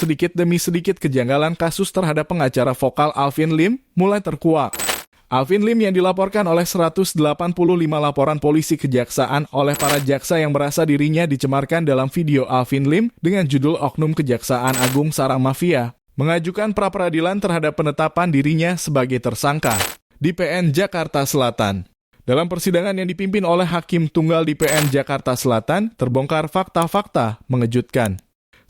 sedikit demi sedikit kejanggalan kasus terhadap pengacara vokal Alvin Lim mulai terkuak. Alvin Lim yang dilaporkan oleh 185 laporan polisi kejaksaan oleh para jaksa yang merasa dirinya dicemarkan dalam video Alvin Lim dengan judul Oknum Kejaksaan Agung Sarang Mafia, mengajukan pra-peradilan terhadap penetapan dirinya sebagai tersangka di PN Jakarta Selatan. Dalam persidangan yang dipimpin oleh Hakim Tunggal di PN Jakarta Selatan, terbongkar fakta-fakta mengejutkan.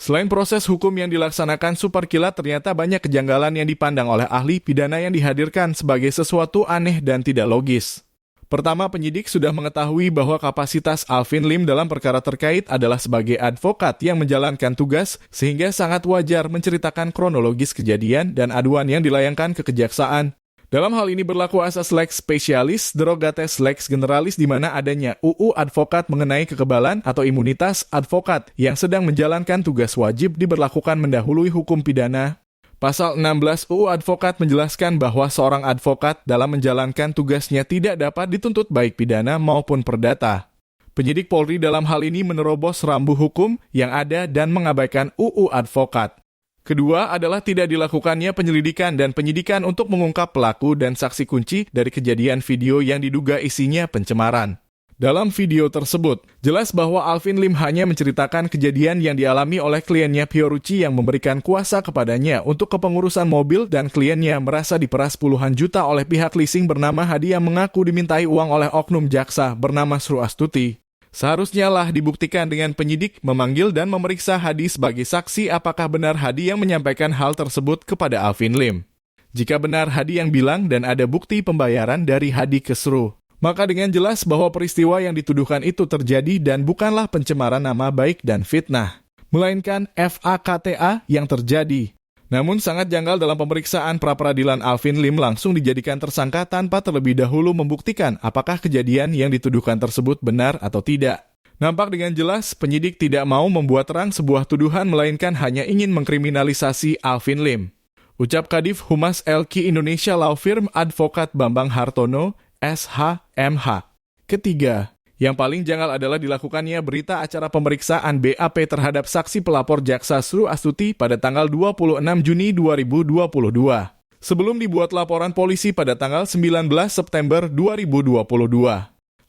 Selain proses hukum yang dilaksanakan superkilat, ternyata banyak kejanggalan yang dipandang oleh ahli pidana yang dihadirkan sebagai sesuatu aneh dan tidak logis. Pertama, penyidik sudah mengetahui bahwa kapasitas Alvin Lim dalam perkara terkait adalah sebagai advokat yang menjalankan tugas, sehingga sangat wajar menceritakan kronologis kejadian dan aduan yang dilayangkan ke kejaksaan. Dalam hal ini berlaku asas lex specialis derogates lex generalis di mana adanya UU advokat mengenai kekebalan atau imunitas advokat yang sedang menjalankan tugas wajib diberlakukan mendahului hukum pidana. Pasal 16 UU advokat menjelaskan bahwa seorang advokat dalam menjalankan tugasnya tidak dapat dituntut baik pidana maupun perdata. Penyidik Polri dalam hal ini menerobos rambu hukum yang ada dan mengabaikan UU advokat. Kedua adalah tidak dilakukannya penyelidikan dan penyidikan untuk mengungkap pelaku dan saksi kunci dari kejadian video yang diduga isinya pencemaran. Dalam video tersebut, jelas bahwa Alvin Lim hanya menceritakan kejadian yang dialami oleh kliennya Fiorucci yang memberikan kuasa kepadanya untuk kepengurusan mobil dan kliennya merasa diperas puluhan juta oleh pihak leasing bernama Hadi yang mengaku dimintai uang oleh oknum jaksa bernama Sru Astuti. Seharusnya lah dibuktikan dengan penyidik memanggil dan memeriksa Hadi sebagai saksi apakah benar Hadi yang menyampaikan hal tersebut kepada Alvin Lim. Jika benar Hadi yang bilang dan ada bukti pembayaran dari Hadi ke Sru, maka dengan jelas bahwa peristiwa yang dituduhkan itu terjadi dan bukanlah pencemaran nama baik dan fitnah, melainkan FAKTA yang terjadi. Namun sangat janggal dalam pemeriksaan pra-peradilan Alvin Lim langsung dijadikan tersangka tanpa terlebih dahulu membuktikan apakah kejadian yang dituduhkan tersebut benar atau tidak. Nampak dengan jelas penyidik tidak mau membuat terang sebuah tuduhan melainkan hanya ingin mengkriminalisasi Alvin Lim. Ucap Kadif Humas LQ Indonesia Law Firm Advokat Bambang Hartono, SH.MH. Ketiga, yang paling janggal adalah dilakukannya berita acara pemeriksaan BAP terhadap saksi pelapor jaksa Sru Astuti pada tanggal 26 Juni 2022. Sebelum dibuat laporan polisi pada tanggal 19 September 2022.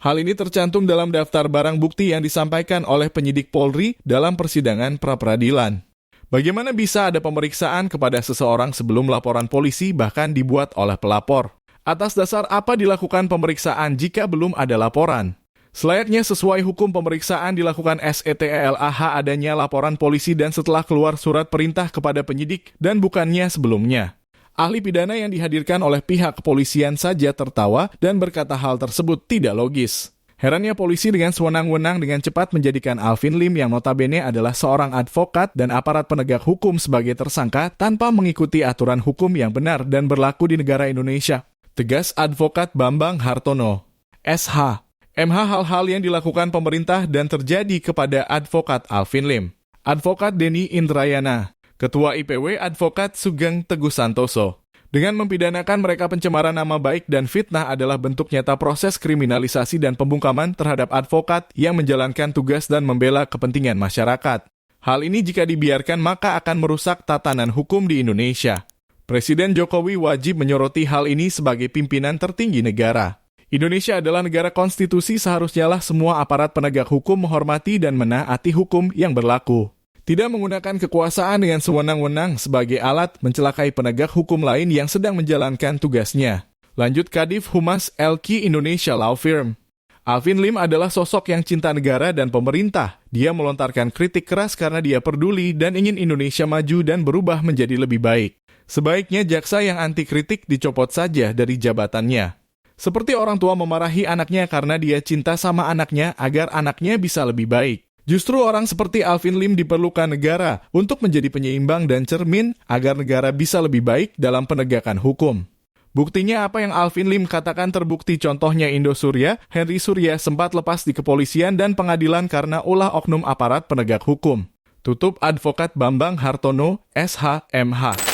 Hal ini tercantum dalam daftar barang bukti yang disampaikan oleh penyidik Polri dalam persidangan pra-peradilan. Bagaimana bisa ada pemeriksaan kepada seseorang sebelum laporan polisi bahkan dibuat oleh pelapor? Atas dasar apa dilakukan pemeriksaan jika belum ada laporan? Selayaknya sesuai hukum pemeriksaan dilakukan SETELAH adanya laporan polisi dan setelah keluar surat perintah kepada penyidik dan bukannya sebelumnya. Ahli pidana yang dihadirkan oleh pihak kepolisian saja tertawa dan berkata hal tersebut tidak logis. Herannya polisi dengan sewenang-wenang dengan cepat menjadikan Alvin Lim yang notabene adalah seorang advokat dan aparat penegak hukum sebagai tersangka tanpa mengikuti aturan hukum yang benar dan berlaku di negara Indonesia. Tegas Advokat Bambang Hartono, SH. MH hal-hal yang dilakukan pemerintah dan terjadi kepada Advokat Alvin Lim. Advokat Denny Indrayana, Ketua IPW Advokat Sugeng Teguh Santoso. Dengan mempidanakan mereka pencemaran nama baik dan fitnah adalah bentuk nyata proses kriminalisasi dan pembungkaman terhadap advokat yang menjalankan tugas dan membela kepentingan masyarakat. Hal ini jika dibiarkan maka akan merusak tatanan hukum di Indonesia. Presiden Jokowi wajib menyoroti hal ini sebagai pimpinan tertinggi negara. Indonesia adalah negara konstitusi, seharusnya lah semua aparat penegak hukum menghormati dan menaati hukum yang berlaku. Tidak menggunakan kekuasaan dengan sewenang-wenang sebagai alat mencelakai penegak hukum lain yang sedang menjalankan tugasnya. Lanjut Kadif Humas LQ Indonesia Law Firm. Alvin Lim adalah sosok yang cinta negara dan pemerintah. Dia melontarkan kritik keras karena dia peduli dan ingin Indonesia maju dan berubah menjadi lebih baik. Sebaiknya jaksa yang anti kritik dicopot saja dari jabatannya. Seperti orang tua memarahi anaknya karena dia cinta sama anaknya agar anaknya bisa lebih baik. Justru orang seperti Alvin Lim diperlukan negara untuk menjadi penyeimbang dan cermin agar negara bisa lebih baik dalam penegakan hukum. Buktinya apa yang Alvin Lim katakan terbukti, contohnya Indosuria, Henry Surya sempat lepas di kepolisian dan pengadilan karena ulah oknum aparat penegak hukum. Tutup Advokat Bambang Hartono, SH.MH.